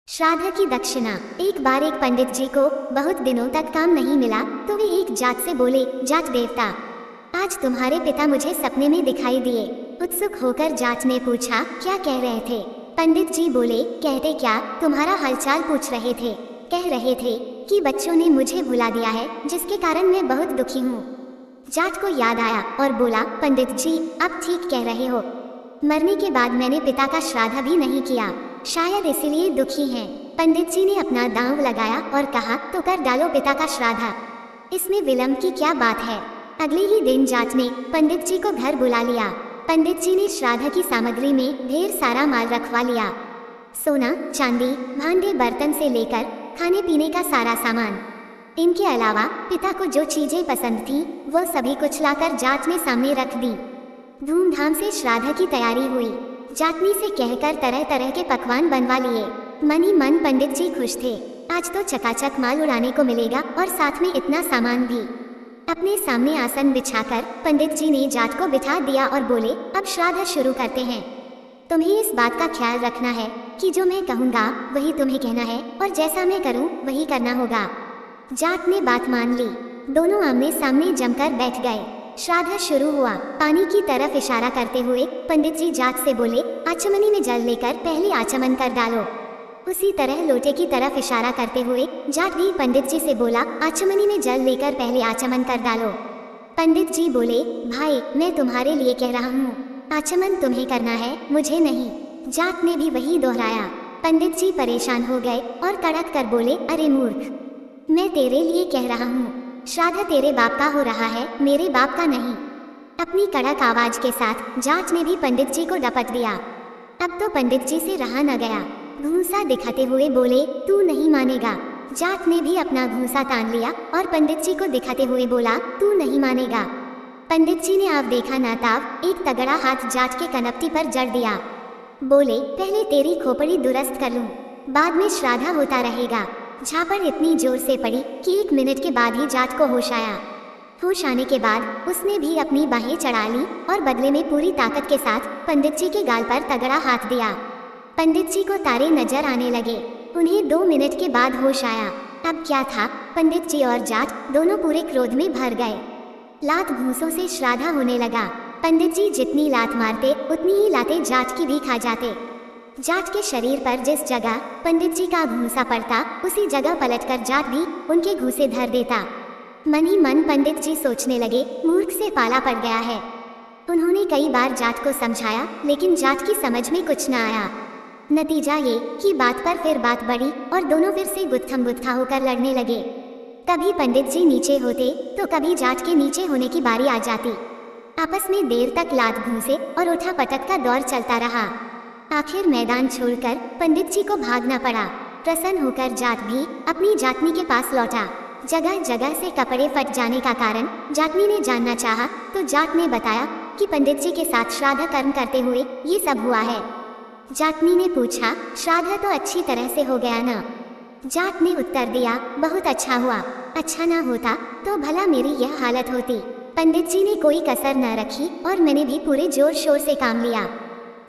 श्राद्ध की दक्षिणा। एक बार एक पंडित जी को बहुत दिनों तक काम नहीं मिला तो वे एक जाट से बोले, जाट देवता, आज तुम्हारे पिता मुझे सपने में दिखाई दिए। उत्सुक होकर जाट ने पूछा, क्या कह रहे थे? पंडित जी बोले, कहते क्या, तुम्हारा हालचाल पूछ रहे थे। कह रहे थे कि बच्चों ने मुझे भुला दिया है, जिसके कारण मैं बहुत दुखी हूँ। जाट को याद आया और बोला, पंडित जी आप ठीक कह रहे हो, मरने के बाद मैंने पिता का श्राद्ध भी नहीं किया, शायद इसीलिए दुखी हैं। पंडित जी ने अपना दांव लगाया और कहा, तो कर डालो पिता का श्राद्ध, इसमें विलंब की क्या बात है। अगले ही दिन जाट ने पंडित जी को घर बुला लिया। पंडित जी ने श्राद्ध की सामग्री में ढेर सारा माल रखवा लिया, सोना चांदी, भांडे बर्तन से लेकर खाने पीने का सारा सामान। इनके अलावा पिता को जो चीजें पसंद थी वो सभी कुछ लाकर जाट ने सामने रख दी। धूमधाम से श्राद्ध की तैयारी हुई। जाटनी से कहकर तरह तरह के पकवान बनवा लिए। मन ही मन पंडित जी खुश थे, आज तो चकाचक माल उड़ाने को मिलेगा और साथ में इतना सामान भी। अपने सामने आसन बिछाकर पंडित जी ने जाट को बिठा दिया और बोले, अब श्राद्ध शुरू करते हैं। तुम्हें इस बात का ख्याल रखना है कि जो मैं कहूँगा वही तुम्हें कहना है और जैसा मैं करूँ वही करना होगा। जाट ने बात मान ली। दोनों आमने सामने जमकर बैठ गए। श्राद्ध शुरू हुआ। पानी की तरफ इशारा करते हुए पंडित जी जाट से बोले, आचमनी में जल लेकर पहले आचमन कर डालो। उसी तरह लोटे की तरफ इशारा करते हुए जाट भी पंडित जी से बोला, आचमनी में जल लेकर पहले आचमन कर डालो। पंडित जी बोले, भाई मैं तुम्हारे लिए कह रहा हूँ, आचमन तुम्हें करना है, मुझे नहीं। जाट ने भी वही दोहराया। पंडित जी परेशान हो गए और कड़क कर बोले, अरे मूर्ख, मैं तेरे लिए कह रहा हूँ, श्राद्ध तेरे बाप का हो रहा है, मेरे बाप का नहीं। अपनी कड़क आवाज के साथ जाट ने भी पंडित जी को डपट दिया। अब तो पंडित जी से रहा न गया। घूंसा दिखाते हुए बोले, तू नहीं मानेगा। जाट ने भी अपना घूंसा तान लिया और पंडित जी को दिखाते हुए बोला, तू नहीं मानेगा। पंडित जी ने आप देखा ना ताव एक तगड़ा हाथ जाट के कनपटी पर जड़ दिया। बोले, पहले तेरी खोपड़ी दुरुस्त कर लूं, बाद में श्राद्ध होता रहेगा। झापड़ इतनी जोर से पड़ी कि 1 मिनट के बाद ही जाट को होश आया। होश आने के बाद उसने भी अपनी बाहें चढ़ा ली और बदले में पूरी ताकत के साथ पंडित जी के गाल पर तगड़ा हाथ दिया। पंडित जी को तारे नजर आने लगे। उन्हें 2 मिनट के बाद होश आया। अब क्या था, पंडित जी और जाट दोनों पूरे क्रोध में भर गए। लात घूंसों से श्राद्ध होने लगा। पंडित जी जितनी लात मारते उतनी ही लातें जाट की भी खा जाते। जाट के शरीर पर जिस जगह पंडित जी का घूंसा पड़ता उसी जगह पलटकर जाट भी उनके घूंसे धर देता। मन ही मन पंडित जी सोचने लगे, मूर्ख से पाला पड़ गया है। उन्होंने कई बार जाट को समझाया लेकिन जाट की समझ में कुछ न आया। नतीजा ये कि बात पर फिर बात बढ़ी और दोनों फिर से गुत्थम गुत्था होकर लड़ने लगे। कभी पंडित जी नीचे होते तो कभी जाट के नीचे होने की बारी आ जाती। आपस में देर तक लात घूंसे और उठा पटक का दौर चलता रहा। आखिर मैदान छोड़कर पंडित जी को भागना पड़ा। प्रसन्न होकर जाट भी अपनी जाटनी के पास लौटा। जगह जगह से कपड़े फट जाने का कारण जाटनी ने जानना चाहा तो जाट ने बताया कि पंडित जी के साथ श्राद्ध कर्म करते हुए ये सब हुआ है। जाटनी ने पूछा, श्राद्ध तो अच्छी तरह से हो गया ना? जाट ने उत्तर दिया, बहुत अच्छा हुआ, अच्छा ना होता तो भला मेरी यह हालत होती। पंडित जी ने कोई कसर न रखी और मैंने भी पूरे जोर शोर से काम लिया।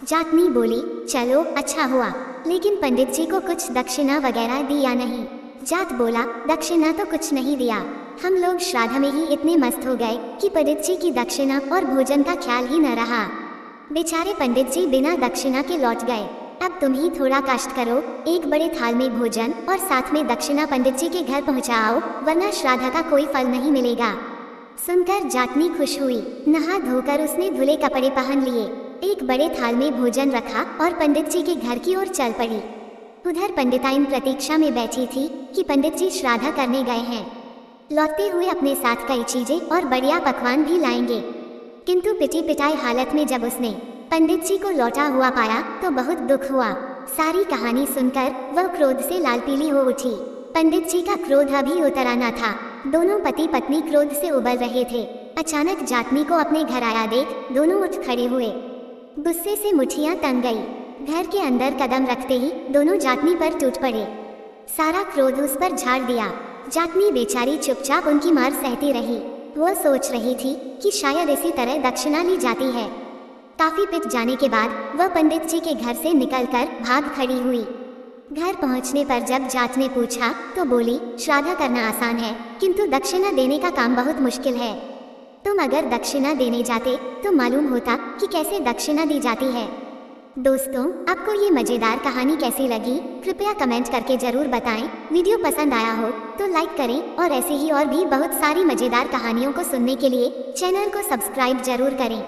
जाटनी बोली, चलो अच्छा हुआ, लेकिन पंडित जी को कुछ दक्षिणा वगैरह दी या नहीं? जाट बोला, दक्षिणा तो कुछ नहीं दिया, हम लोग श्राद्ध में ही इतने मस्त हो गए कि पंडित जी की दक्षिणा और भोजन का ख्याल ही न रहा। बेचारे पंडित जी बिना दक्षिणा के लौट गए। अब तुम ही थोड़ा कष्ट करो, एक बड़े थाल में भोजन और साथ में दक्षिणा पंडित जी के घर पहुँचाओ, वरना श्राद्ध का कोई फल नहीं मिलेगा। सुनकर जाटनी खुश हुई। नहा धोकर उसने धुले कपड़े पहन लिए, एक बड़े थाल में भोजन रखा और पंडित जी के घर की ओर चल पड़ी। उधर पंडिताइन प्रतीक्षा में बैठी थी कि पंडित जी श्राद्ध करने गए हैं। लौटते हुए अपने साथ कई चीजें और बढ़िया पकवान भी लाएंगे, किंतु पिटी पिटाई हालत में जब उसने पंडित जी को लौटा हुआ पाया तो बहुत दुख हुआ। सारी कहानी सुनकर वह क्रोध से लाल पीली हो उठी। पंडित जी का क्रोध अभी उतर आना था। दोनों पति पत्नी क्रोध से उबल रहे थे। अचानक जाटनी को अपने घर आया देख दोनों उठ खड़े हुए। गुस्से से मुठियां तन गई। घर के अंदर कदम रखते ही दोनों जाटनी पर टूट पड़े। सारा क्रोध उस पर झाड़ दिया। जाटनी बेचारी चुपचाप उनकी मार सहती रही। वह सोच रही थी कि शायद इसी तरह दक्षिणा ली जाती है। काफी पिट जाने के बाद वह पंडित जी के घर से निकलकर भाग खड़ी हुई। घर पहुंचने पर जब जाट ने पूछा तो बोली, श्राद्ध करना आसान है, किंतु दक्षिणा देने का काम बहुत मुश्किल है। तुम अगर दक्षिणा देने जाते तो मालूम होता कि कैसे दक्षिणा दी जाती है। दोस्तों, आपको ये मजेदार कहानी कैसी लगी कृपया कमेंट करके जरूर बताएं। वीडियो पसंद आया हो तो लाइक करें और ऐसे ही और भी बहुत सारी मजेदार कहानियों को सुनने के लिए चैनल को सब्सक्राइब जरूर करें।